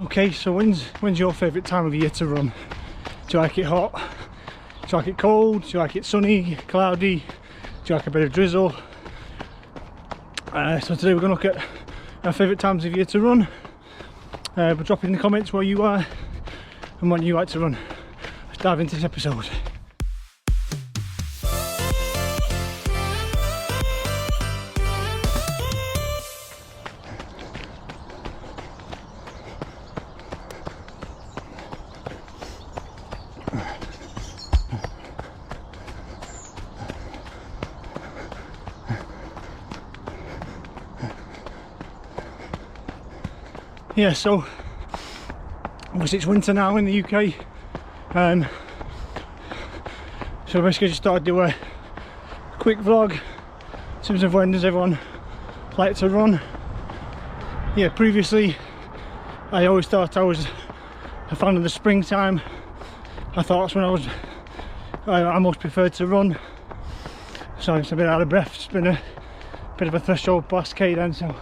Okay, so when's your favourite time of year to run? Do you like it hot? Do you like it cold? Do you like it sunny, cloudy? Do you like a bit of drizzle? So today we're going to look at our favourite times of year to run. But drop in the comments where you are and when you like to run. Let's dive into this episode. Yeah, so obviously it's winter now in the UK, so basically just thought I'd do a quick vlog in terms of when does everyone like to run. Yeah, previously I always thought I was a fan of the springtime. I thought that's when I most preferred to run, so I'm just a bit out of breath. It's been a bit of a threshold last K then, so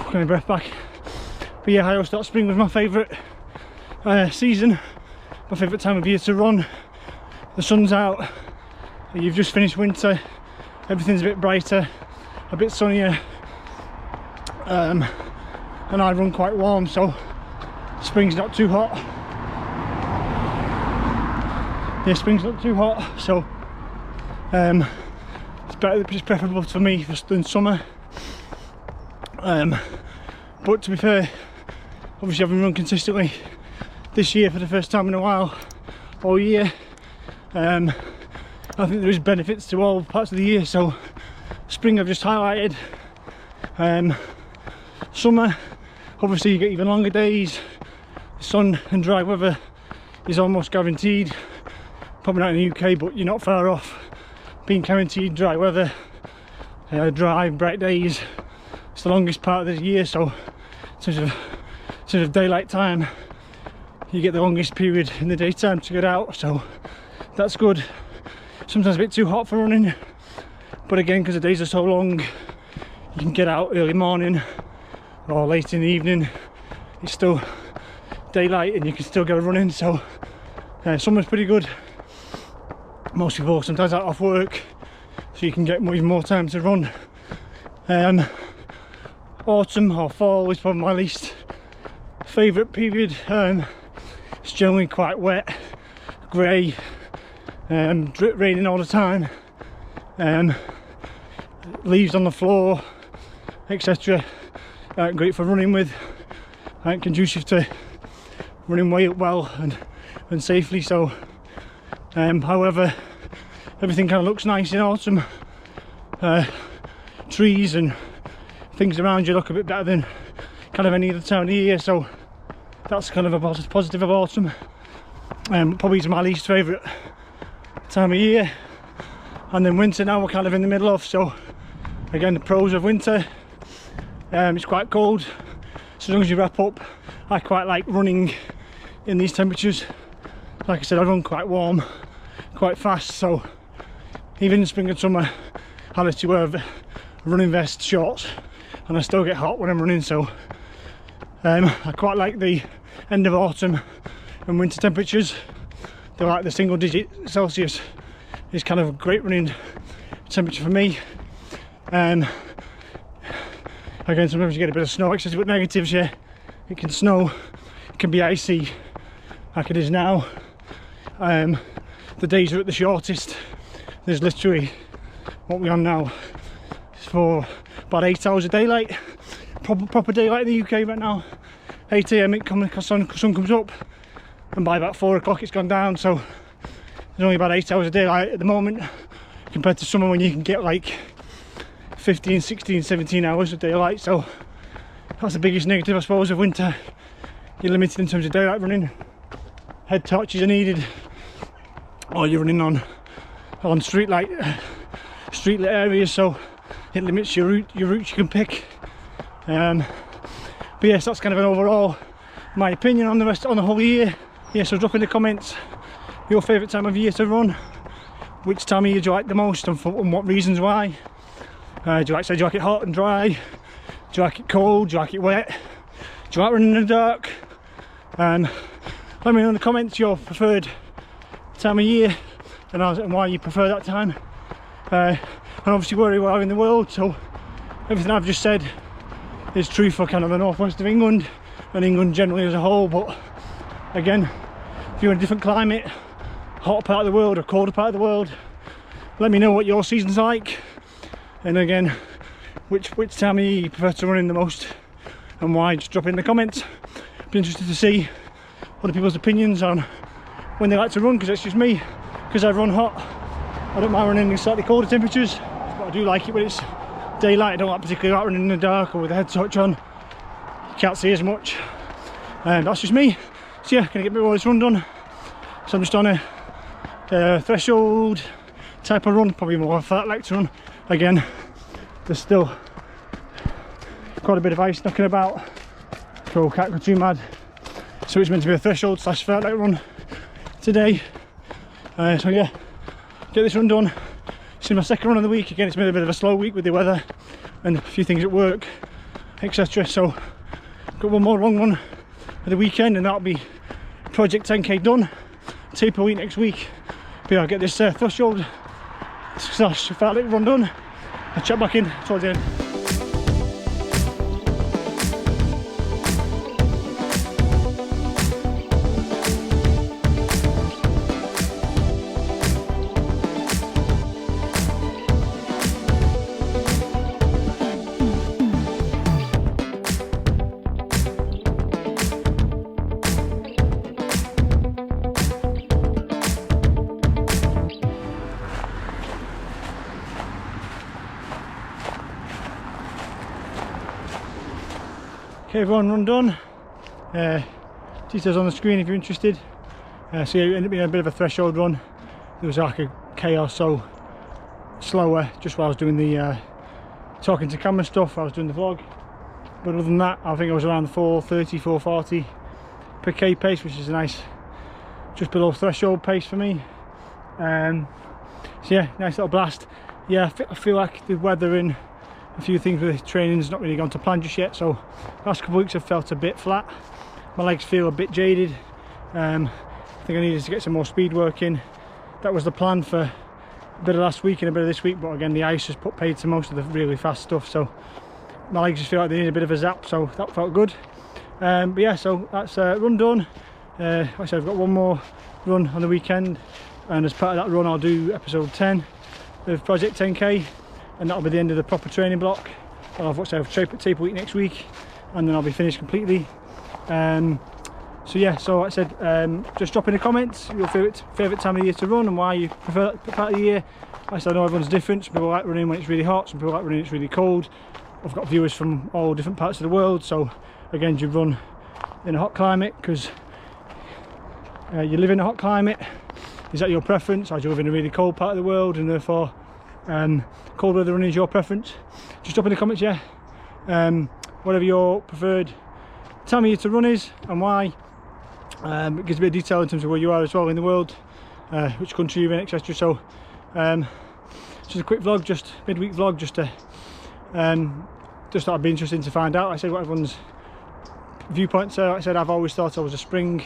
getting breath back. But yeah, I always thought spring was my favourite season, my favourite time of year to run. The sun's out, you've just finished winter, everything's a bit brighter, a bit sunnier, and I run quite warm, so spring's not too hot. Yeah, spring's not too hot, so it's preferable for me than summer. But to be fair, obviously I've been running consistently this year for the first time in a while, all year. I think there is benefits to all parts of the year, so spring I've just highlighted. Summer, obviously you get even longer days, sun and dry weather is almost guaranteed. Probably not in the UK, but you're not far off being guaranteed dry weather, dry, bright days. It's the longest part of the year, so in terms of daylight time, you get the longest period in the daytime to get out, so that's good. Sometimes a bit too hot for running, but again, because the days are so long, you can get out early morning or late in the evening. It's still daylight and you can still go running, so summer's pretty good. Most people sometimes out off work, so you can get even more time to run. Autumn or fall is probably my least favourite period. It's generally quite wet, grey, raining all the time, leaves on the floor, etc. Great for running with, conducive to running well and safely. So however, everything kind of looks nice in autumn. Trees and things around you look a bit better than kind of any other time of the year, so that's kind of a positive of autumn. Probably is my least favourite time of year. And then winter now we're kind of in the middle of, so again the pros of winter. It's quite cold, so as long as you wrap up. I quite like running in these temperatures. Like I said, I run quite warm, quite fast, so even in spring and summer I like to wear a running vest, shorts, and I still get hot when I'm running. So I quite like the end of autumn and winter temperatures. They're like the single digit Celsius is kind of a great running temperature for me. Again, sometimes you get a bit of snow, excessive but negatives. Yeah, it can snow, it can be icy like it is now. The days are at the shortest. There's literally, what we're on now, it's for about 8 hours of daylight, proper daylight in the UK right now. 8 AM sun comes up, and by about 4 o'clock it's gone down, so there's only about 8 hours of daylight at the moment, compared to summer when you can get like 15, 16, 17 hours of daylight. So that's the biggest negative, I suppose, of winter. You're limited in terms of daylight running. Head torches are needed, or you're running on street lit areas, so it limits your routes you can pick. But yes, that's kind of an overall my opinion on the whole year. Yeah, so drop in the comments your favourite time of year to run. Which time of year do you like the most, and what reasons why? Do you like it hot and dry? Do you like it cold? Do you like it wet? Do you like running in the dark? Let me know in the comments your preferred time of year and why you prefer that time. And obviously where we are in the world, so everything I've just said is true for kind of the northwest of England and England generally as a whole. But again, if you're in a different climate, hotter part of the world or colder part of the world, let me know what your season's like, and again which time of year you prefer to run in the most and why. Just drop it in the comments. Be interested to see other people's opinions on when they like to run, because it's just me, because I run hot, I don't mind running in slightly colder temperatures, but I do like it when it's daylight. I don't like particularly like running in the dark or with the head torch on, you can't see as much, and that's just me. So yeah, gonna get a bit more of this run done. So I'm just on a threshold type of run, probably more of a fartlek run. Again, there's still quite a bit of ice knocking about, so can't go too mad. So it's meant to be a threshold / fartlek run today. So yeah, get this run done. This is my second run of the week. Again, it's been a bit of a slow week with the weather and a few things at work, etc. So got one more long run at the weekend, and that'll be Project 10k done. Taper week next week. But yeah, I'll get this threshold / fartlek run done. I'll check back in towards the end. Okay everyone, run done. Details on the screen if you're interested. So yeah, it ended up being a bit of a threshold run. There was like a K or so slower just while I was doing the talking to camera stuff, I was doing the vlog. But other than that, I think I was around the 4:30, 4:40 per K pace, which is a nice, just below threshold pace for me. So yeah, nice little blast. Yeah, I feel like the weather and a few things with training's not really gone to plan just yet, so last couple of weeks I've felt a bit flat. My legs feel a bit jaded. I think I needed to get some more speed work in. That was the plan for a bit of last week and a bit of this week, but again the ice has put paid to most of the really fast stuff, so my legs just feel like they need a bit of a zap, so that felt good. But yeah, so that's run done. Like I said, I've got one more run on the weekend, and as part of that run I'll do episode 10 of Project 10k, and that'll be the end of the proper training block. I'll have taper week next week, and then I'll be finished completely. So yeah, so like I said, just drop in the comments your favourite time of the year to run and why you prefer that part of the year. Like I said, I know everyone's different. Some people like running when it's really hot, some people like running when it's really cold. I've got viewers from all different parts of the world, so again, do you run in a hot climate because you live in a hot climate? Is that your preference, or do you live in a really cold part of the world and therefore cold weather running is your preference? Just drop in the comments, yeah. Whatever your preferred time of year to run is and why. It gives a bit of detail in terms of where you are as well in the world, which country you're in, etc. So just a quick vlog, just midweek vlog, just thought it'd be interesting to find out. I said what everyone's viewpoints are. Like I said, I've always thought I was a spring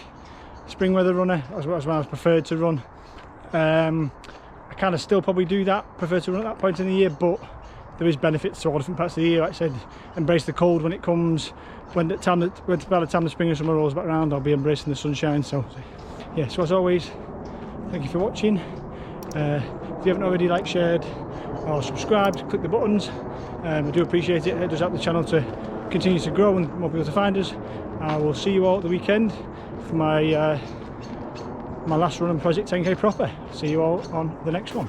weather runner, as well as when I was preferred to run. I kind of still probably do that, prefer to run at that point in the year, but there is benefits to all different parts of the year. Like I said, embrace the cold when it comes. By the time the spring and summer rolls back around, I'll be embracing the sunshine. So yeah, so as always, thank you for watching. If you haven't already liked, shared or subscribed, click the buttons. I do appreciate it. It does help the channel to continue to grow and more people to find us. I will see you all at the weekend for my my last run on Project 10k proper. See you all on the next one.